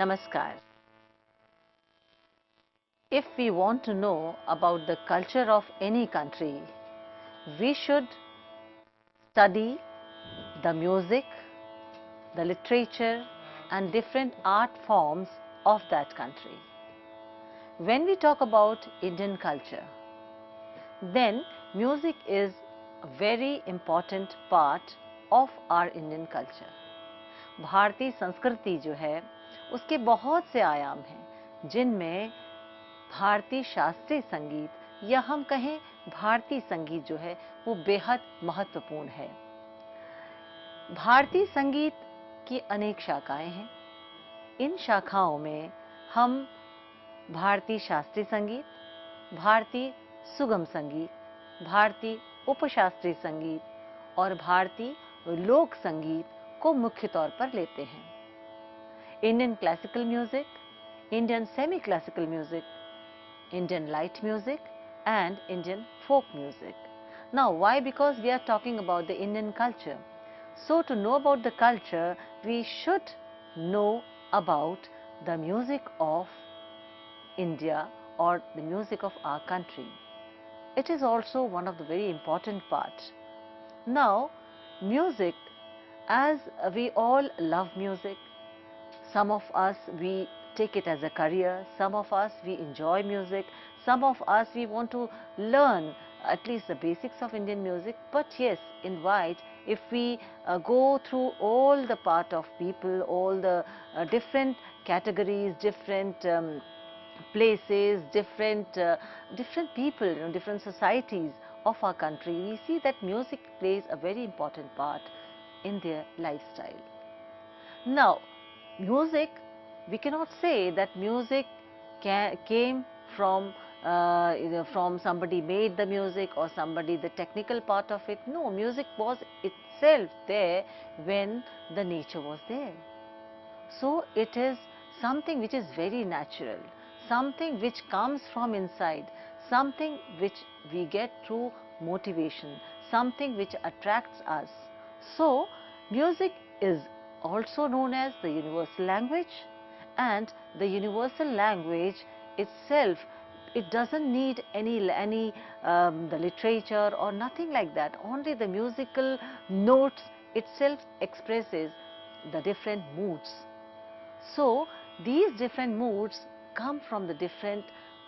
Namaskar. If we want to know about the culture of any country, we should study the music, the literature and different art forms of that country. When we talk about Indian culture, then music is a very important part of our Indian culture. भारतीय संस्कृति जो है उसके बहुत से आयाम हैं जिनमें भारतीय शास्त्रीय संगीत या हम कहें भारतीय संगीत जो है वो बेहद महत्वपूर्ण है। भारतीय संगीत की अनेक शाखाएं हैं। इन शाखाओं में हम भारतीय शास्त्रीय संगीत, भारतीय सुगम संगीत, भारतीय उपशास्त्रीय संगीत और भारतीय लोक संगीत को मुख्य तौर पर लेते हैं। Indian classical music, Indian semi classical music, Indian light music and Indian folk music. Now why? Because we are talking about the Indian culture. So to know about the culture, we should know about the music of India or the music of our country. It is also one of the very important parts. Now music, as we all love music, some of us we take it as a career, some of us we enjoy music, some of us we want to learn at least the basics of Indian music. But yes, in white, if we go through all the part of people, all the different categories, different places, different people, different societies of our country, we see that music plays a very important part in their lifestyle. Now, music, we cannot say that music came from from somebody made the music or somebody the technical part of it. No, music was itself there when the nature was there. So it is something which is very natural, something which comes from inside, something which we get through motivation, something which attracts us. So music is also known as the universal language, and the universal language itself, it doesn't need any the literature or nothing like that. Only the musical notes itself expresses the different moods. So these different moods come from the different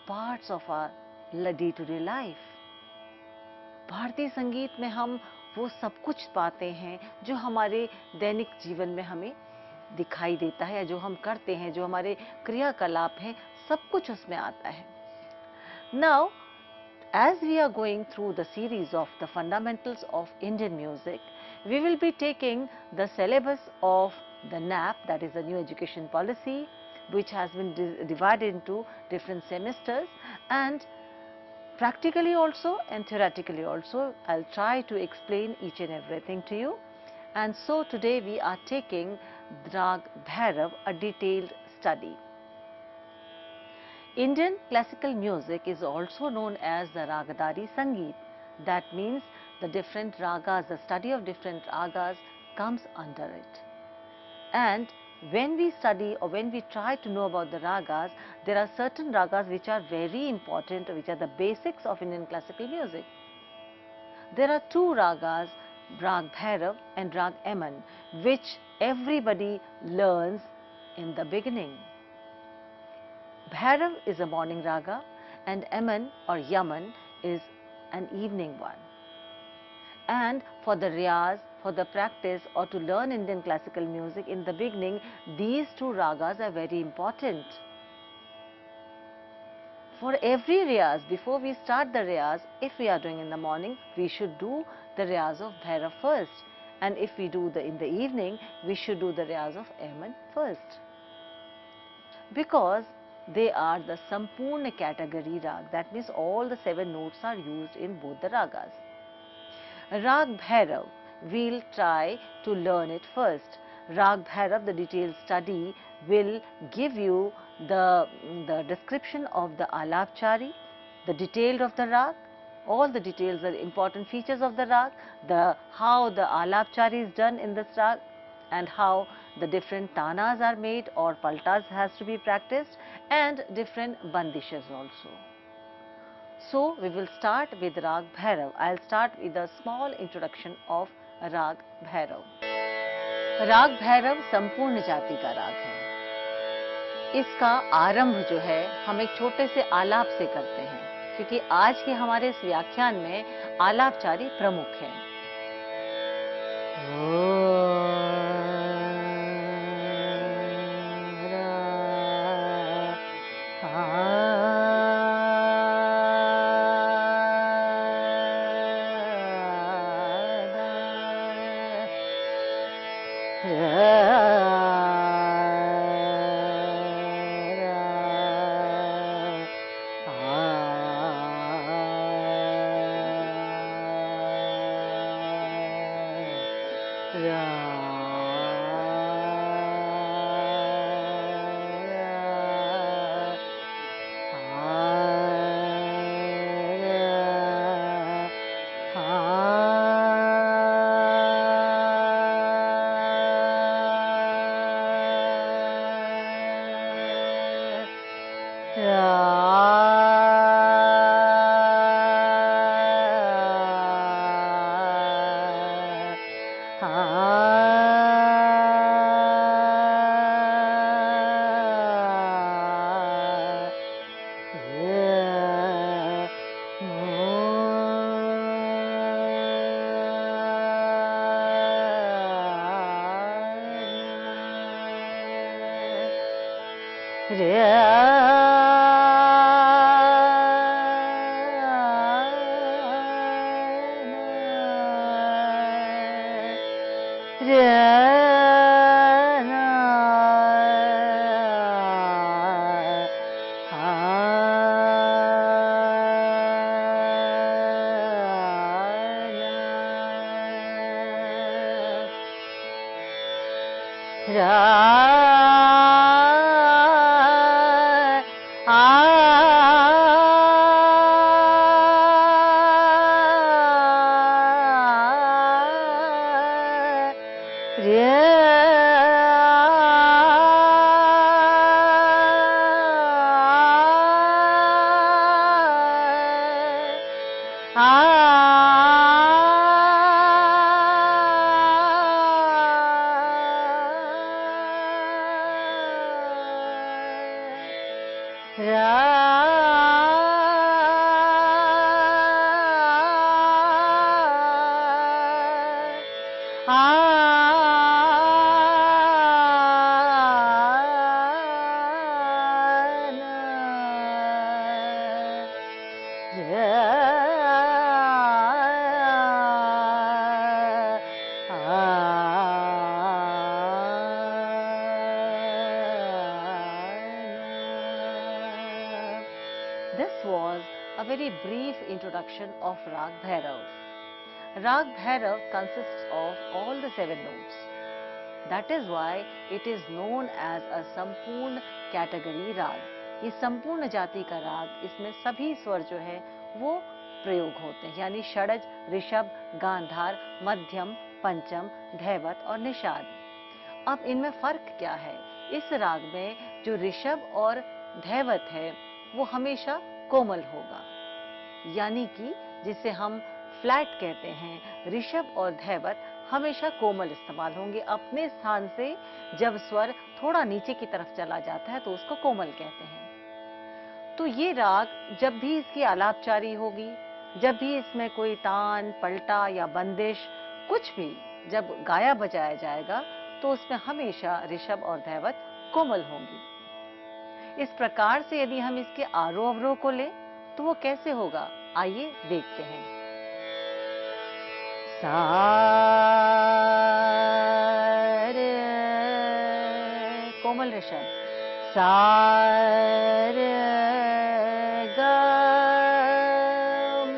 parts of our day-to-day life. भारतीय संगीत में हम वो सब कुछ पाते हैं जो हमारे दैनिक जीवन में हमें दिखाई देता है, जो हम करते हैं, जो हमारे क्रियाकलाप हैं, सब कुछ उसमें आता है। Now, as we are going through the series of the fundamentals of Indian music, we will be taking the syllabus of the NAP, that is the New Education Policy, which has been divided into different semesters, and practically also and theoretically also. I'll try to explain each and everything to you. And so today we are taking Raag Bhairav, a detailed study. Indian classical music is also known as the Ragadari Sangeet. That means the different ragas, the study of different ragas comes under it. And when we study or when we try to know about the ragas, there are certain ragas which are very important, which are the basics of Indian classical music. There are two ragas, Raag Bhairav and Raag Yaman, which everybody learns in the beginning. Bhairav is a morning raga and Yaman or Yaman is an evening one. And for the riyaz, for the practice or to learn Indian classical music in the beginning, these two ragas are very important. For every riyaz, before we start the riyaz, if we are doing in the morning, we should do the riyaz of Bhairav first. And if we do in the evening, we should do the riyaz of Yaman first. Because they are the Sampurna category rag. That means all the 7 notes are used in both the ragas. Raag Bhairav, we'll try to learn it first. Raag Bhairav, the detailed study will give you the description of the alapchari, the detail of the rag, all the details, the important features of the rag, how the alapchari is done in this rag, and how the different tanas are made or paltas has to be practiced, and different bandishes also. So we will start with Raag Bhairav. I'll start with a small introduction of Raag Bhairav. राग भैरव संपूर्ण जाति का राग है। इसका आरंभ जो है हम एक छोटे से आलाप से करते हैं, क्योंकि आज के हमारे इस व्याख्यान में आलापचारी प्रमुख है। This was a very brief introduction of Raag Bhairav. Raag Bhairav consists of all the 7 notes. That is why it is known as a Sampurna category Raag. ये संपूर्ण जाति का राग, इसमें सभी स्वर जो है वो प्रयोग होते हैं, यानी षडज, ऋषभ, गांधार, मध्यम, पंचम, धैवत और निषाद। अब इनमें फर्क क्या है? इस राग में जो ऋषभ और धैवत है वो हमेशा कोमल होगा, यानी कि जिसे हम फ्लैट कहते हैं, ऋषभ और धैवत हमेशा कोमल इस्तेमाल होंगे। अपने स्थान से जब स्वर थोड़ा नीचे की तरफ चला जाता है तो उसको कोमल कहते हैं। तो ये राग जब भी इसकी आलापचारी होगी, जब भी इसमें कोई तान, पलटा या बंदिश कुछ भी जब गाया बजाया जाएगा तो उसमें हमेशा ऋषभ और धैवत कोमल होंगी। इस प्रकार से यदि हम इसके आरोह अवरोह को लें तो वो कैसे होगा, आइए देखते हैं। सा रे, कोमल ऋषभ, सा रे ग म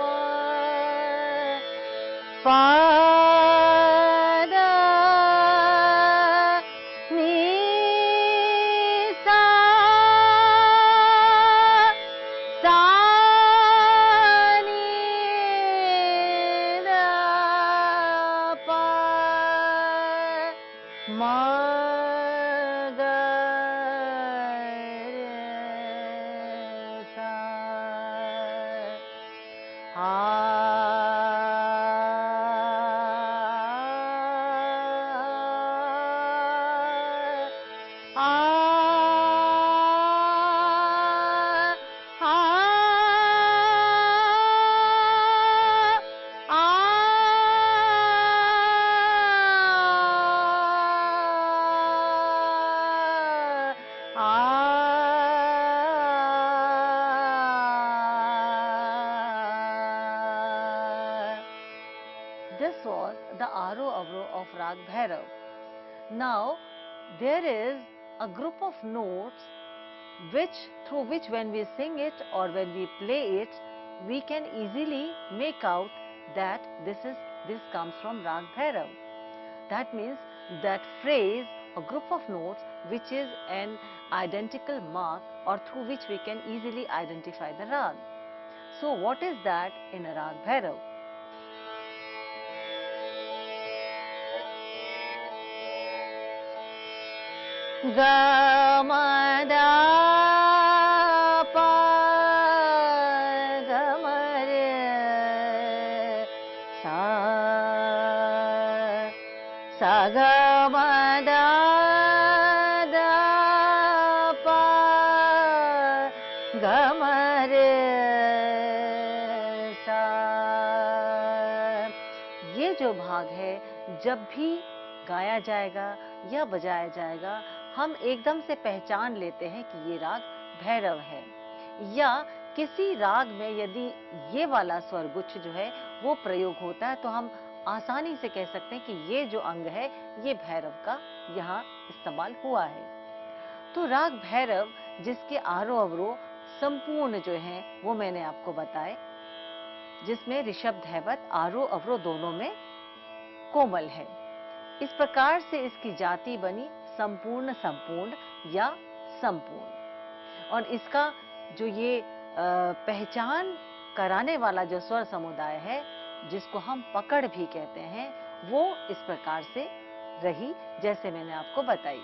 पा मा This was the Aro Avro of Raag Bhairav. Now, there is a group of notes through which when we sing it or when we play it, we can easily make out that this comes from Raag Bhairav. That means that phrase or group of notes which is an identical mark or through which we can easily identify the Raag. So what is that in a Raag Bhairav? Ga ma da pa ga ma re sa sa ga ma da da pa ga ma re sa. ये जो भाग है जब भी गाया जाएगा या बजाया जाएगा हम एकदम से पहचान लेते हैं कि ये राग भैरव है, या किसी राग में यदि ये वाला स्वरगुच्छ जो है वो प्रयोग होता है तो हम आसानी से कह सकते हैं कि ये जो अंग है ये भैरव का यहाँ इस्तेमाल हुआ है। तो राग भैरव जिसके आरोह अवरोह संपूर्ण जो हैं वो मैंने आपको बताए, जिसमें ऋषभ धैवत आरोह अवरोह दोनों में कोमल है। इस प्रकार से इसकी जाति बनी संपूर्ण संपूर्ण या संपूर्ण। और इसका जो ये पहचान कराने वाला जो स्वर समुदाय है जिसको हम पकड़ भी कहते हैं वो इस प्रकार से रही जैसे मैंने आपको बताई।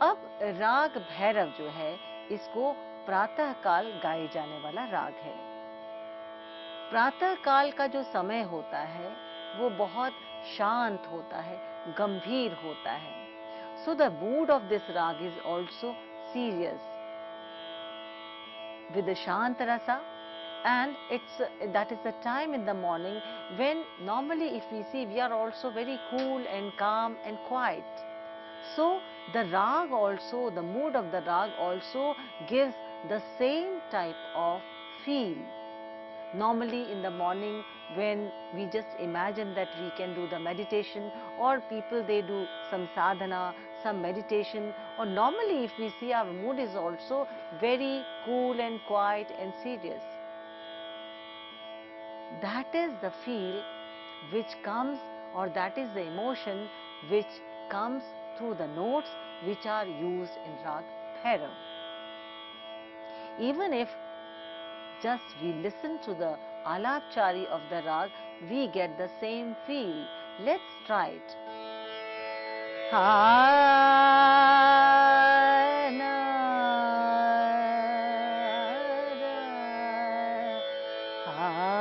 अब राग भैरव जो है इसको प्रातः काल गाए जाने वाला राग है। प्रातः काल का जो समय होता है वो बहुत शांत होता है, गंभीर होता है। So the mood of this rag is also serious with the Shant rasa, and that is the time in the morning when normally if we see we are also very cool and calm and quiet. So the rag also, the mood of the rag also gives the same type of feel. Normally in the morning when we just imagine that we can do the meditation, or people they do some sadhana, some meditation, or normally if we see our mood is also very cool and quiet and serious. That is the feel which comes, or that is the emotion which comes through the notes which are used in Raag Bhairav. Even if just we listen to the alapchari of the rag, we get the same feel. Let's try it. Ha na ra ha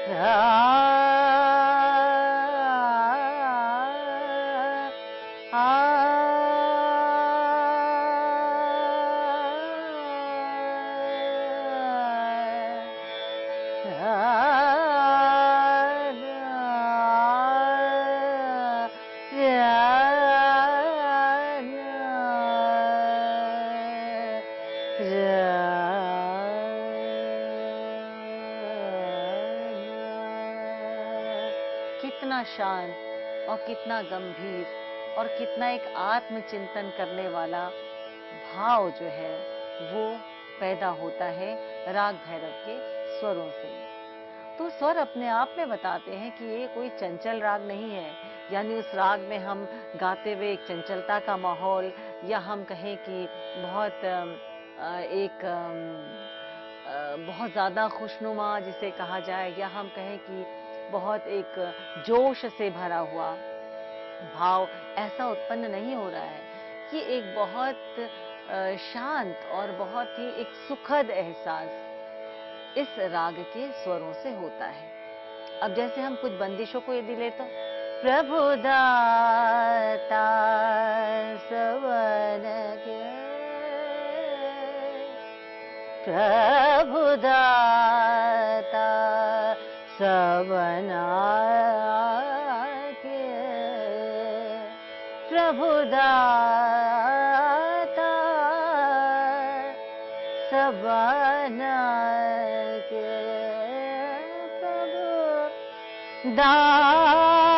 ra कितना शांत और कितना गंभीर और कितना एक आत्मचिंतन करने वाला भाव जो है वो पैदा होता है राग भैरव के स्वरों से। तो स्वर अपने आप में बताते हैं कि ये कोई चंचल राग नहीं है, यानी उस राग में हम गाते हुए एक चंचलता का माहौल, या हम कहें कि बहुत बहुत ज़्यादा खुशनुमा जिसे कहा जाए, या हम कहें कि बहुत एक जोश से भरा हुआ भाव ऐसा उत्पन्न नहीं हो रहा है। ये एक बहुत शांत और बहुत ही एक सुखद एहसास इस राग के स्वरों से होता है। अब जैसे हम कुछ बंदिशों को यदि ले तो प्रभु दाता सवन के, प्रभु दाता सवना के, प्रभु दाता सवना के, प्रभु दाता,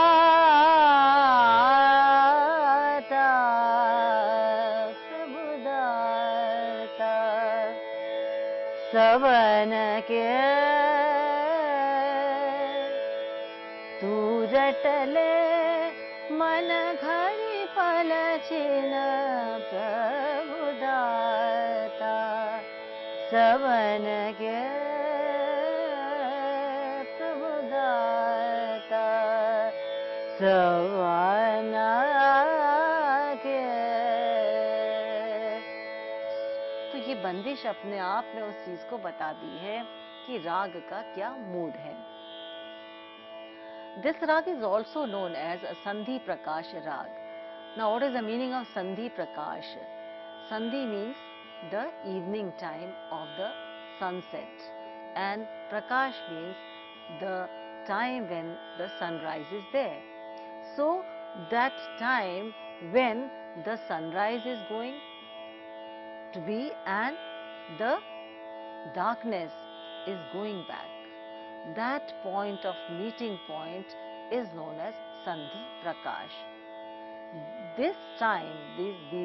प्रभु दाता सवन के, तू रटले मन घड़ी पलछिन, प्रभु दाता सवन के, प्रभु दाता सवन के। तो ये बंदिश अपने आप में उस चीज को बताती है कि राग का क्या मूड है। This rag is also known as a Sandhi Prakash rag. Now, what is the meaning of Sandhi Prakash? Sandhi means the evening time of the sunset, and Prakash means the time when the sunrise is there. So, that time when the sunrise is going to be and the darkness is going back, that point of meeting point is known as Sandhi Prakash. This time,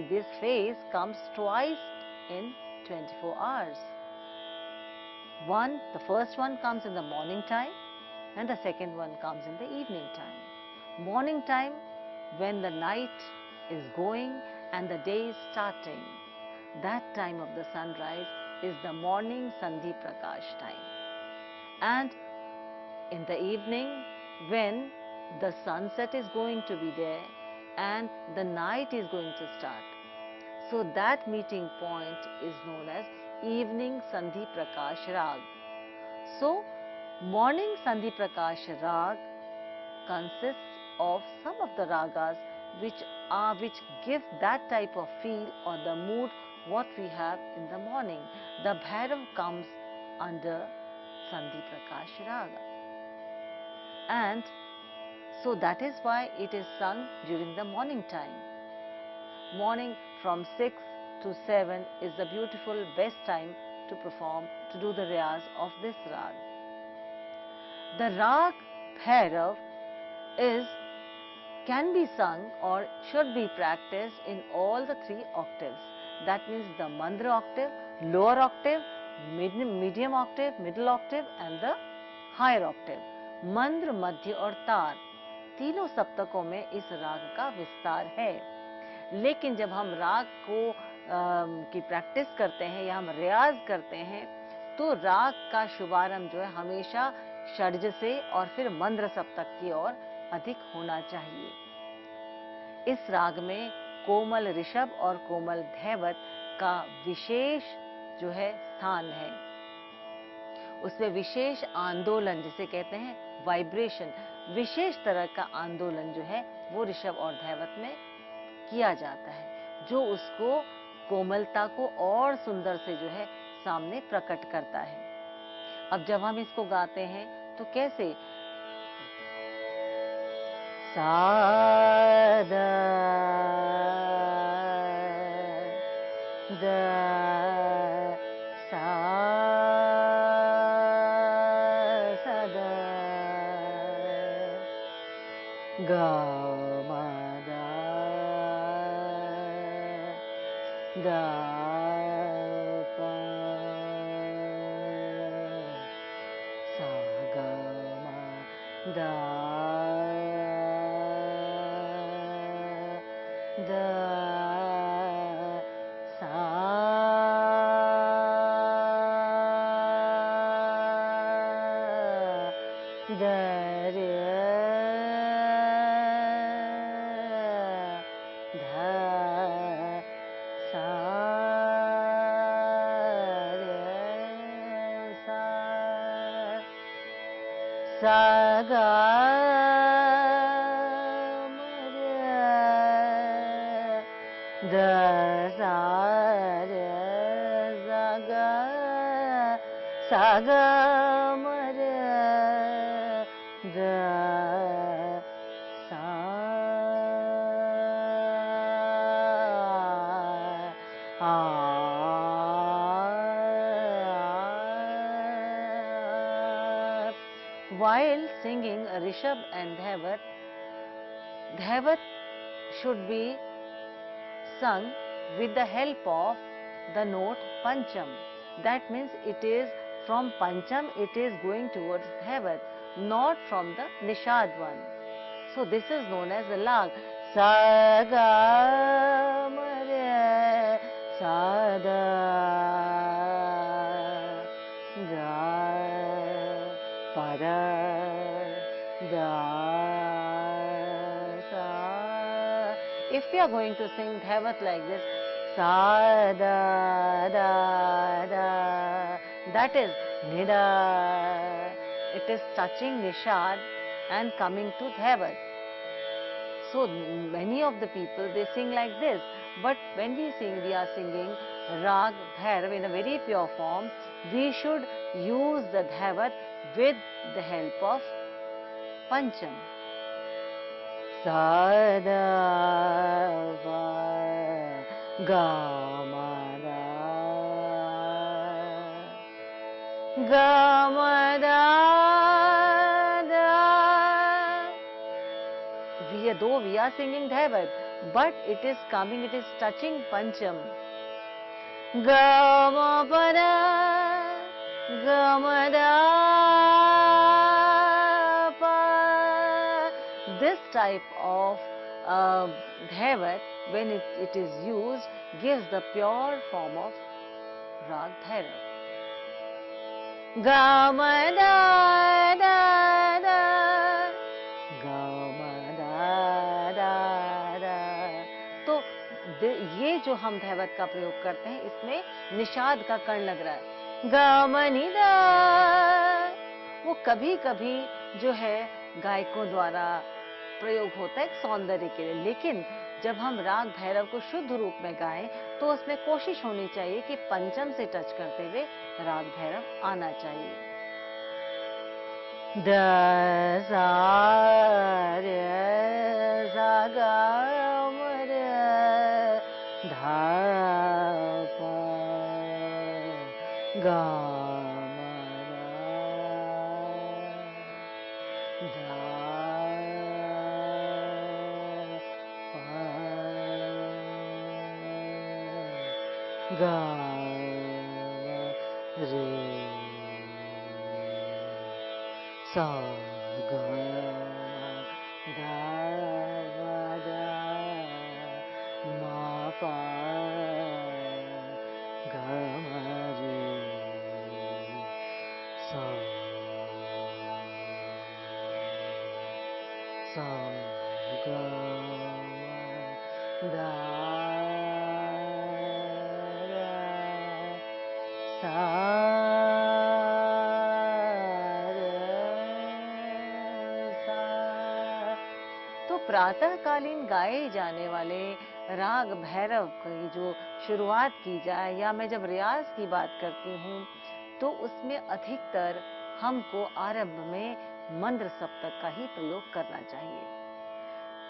this phase comes twice in 24 hours. The first one comes in the morning time, and the second one comes in the evening time. Morning time, when the night is going and the day is starting, that time of the sunrise is the morning Sandhi Prakash time. And in the evening, when the sunset is going to be there and the night is going to start, so that meeting point is known as evening Sandhi Prakash Rag. So, morning Sandhi Prakash Rag consists of some of the ragas which give that type of feel or the mood what we have in the morning. The Bhairav comes under Sandhi Prakash Raga. And so that is why it is sung during the morning time. Morning from 6 to 7 is the beautiful best time to perform, to do the riyaz of this rag. The Raag Bhairav can be sung or should be practiced in all the 3 octaves. That means the Mandra octave, lower octave, medium octave, middle octave and the higher octave. मंद्र, मध्य और तार तीनों सप्तकों में इस राग का विस्तार है। लेकिन जब हम राग को की प्रैक्टिस करते हैं या हम रियाज करते हैं तो राग का शुभारंभ जो है हमेशा षड्ज से और फिर मंद्र सप्तक की ओर अधिक होना चाहिए। इस राग में कोमल ऋषभ और कोमल धैवत का विशेष जो है स्थान है। उसमें विशेष आंदोलन जिसे कहते हैं वाइब्रेशन, विशेष तरह का आंदोलन जो है वो ऋषभ और धैवत में किया जाता है, जो उसको कोमलता को और सुंदर से जो है सामने प्रकट करता है। अब जब हम इसको गाते हैं तो कैसे सा द सा सा the ga ma da da pa sa ga ma da da sa da re dha sa re sa sa ga ma re da sa re sa ga ma re da sa While singing Rishabh and Dhaivat should be sung with the help of the note Pancham. That means it is from Pancham, it is going towards Dhaivat, not from the Nishad one. So this is known as the Lag. Sa ga ma re sa da ga pa da sa. If we are going to sing Dhaivat like this, sa da da da, that is nida. It is touching Nishad and coming to Dhaivat. So many of the people, they sing like this. But when we are singing Raag Bhairav in a very pure form, we should use the Dhaivat with the help of Pancham. Sa da va ga ma da da. Though we are singing Dhaivat, but it is coming, it is touching Pancham. Ga ma pa da pa. This type of Dhaivat, when it is used, gives the pure form of Raag Bhairav. Ga ma da da da, ga ma da da da. तो ये जो हम धैवत का प्रयोग करते हैं, इसमें निषाद का कर्ण लग रहा है. गा म नि दा. वो कभी कभी जो है गायकों द्वारा प्रयोग होता है सौंदर्य के लिए, लेकिन जब हम राग भैरव को शुद्ध रूप में गाएं तो उसमें कोशिश होनी चाहिए कि पंचम से टच करते हुए राग भैरव आना चाहिए. द सा रे सा गा म रे धा पा गा म धा गा रे सा गा धा दा मा पा गा रे सा गा दा तो प्रातःकालीन गाए जाने वाले राग भैरव की जो शुरुआत की जाए, या मैं जब रियाज की बात करती हूँ तो उसमें अधिकतर हमको आरंभ में मंद्र सप्तक का ही प्रयोग करना चाहिए.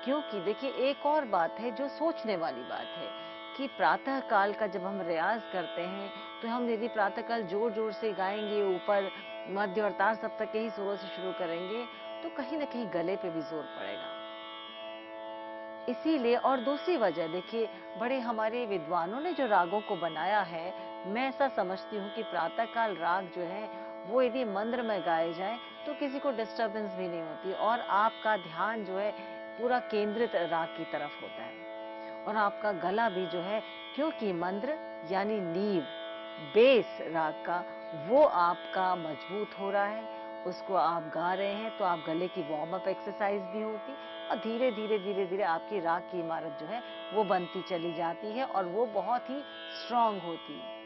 क्योंकि देखिए एक और बात है जो सोचने वाली बात है कि प्रातः काल का जब हम रियाज करते हैं तो हम यदि प्रातः काल जोर जोर से गाएंगे, ऊपर मध्य और तार सप्तक के ही सुरों से शुरू करेंगे तो कहीं ना कहीं गले पे भी जोर पड़ेगा. इसीलिए, और दूसरी वजह देखिए, बड़े हमारे विद्वानों ने जो रागों को बनाया है, मैं ऐसा समझती हूँ कि प्रातःकाल राग जो है वो यदि मंद्र में गाए जाएं तो किसी को डिस्टरबेंस भी नहीं होती और आपका ध्यान जो है पूरा केंद्रित राग की तरफ होता है। और आपका गला भी जो है, क्योंकि मंद्र यानी नींव, बेस राग का, वो आपका मजबूत हो रहा है, उसको आप गा रहे हैं तो आप गले की वार्म अप एक्सरसाइज भी होती और धीरे धीरे आपकी राग की इमारत जो है वो बनती चली जाती है और वो बहुत ही स्ट्रांग होती है।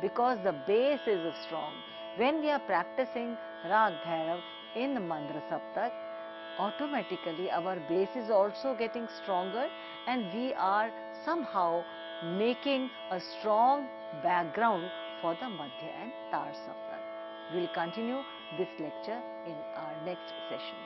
Because the base is strong. When we are practicing Raag Bhairav in Mandra Saptak, automatically our base is also getting stronger and we are somehow making a strong background for the Madhya and Tar Saptak. We will continue this lecture in our next session.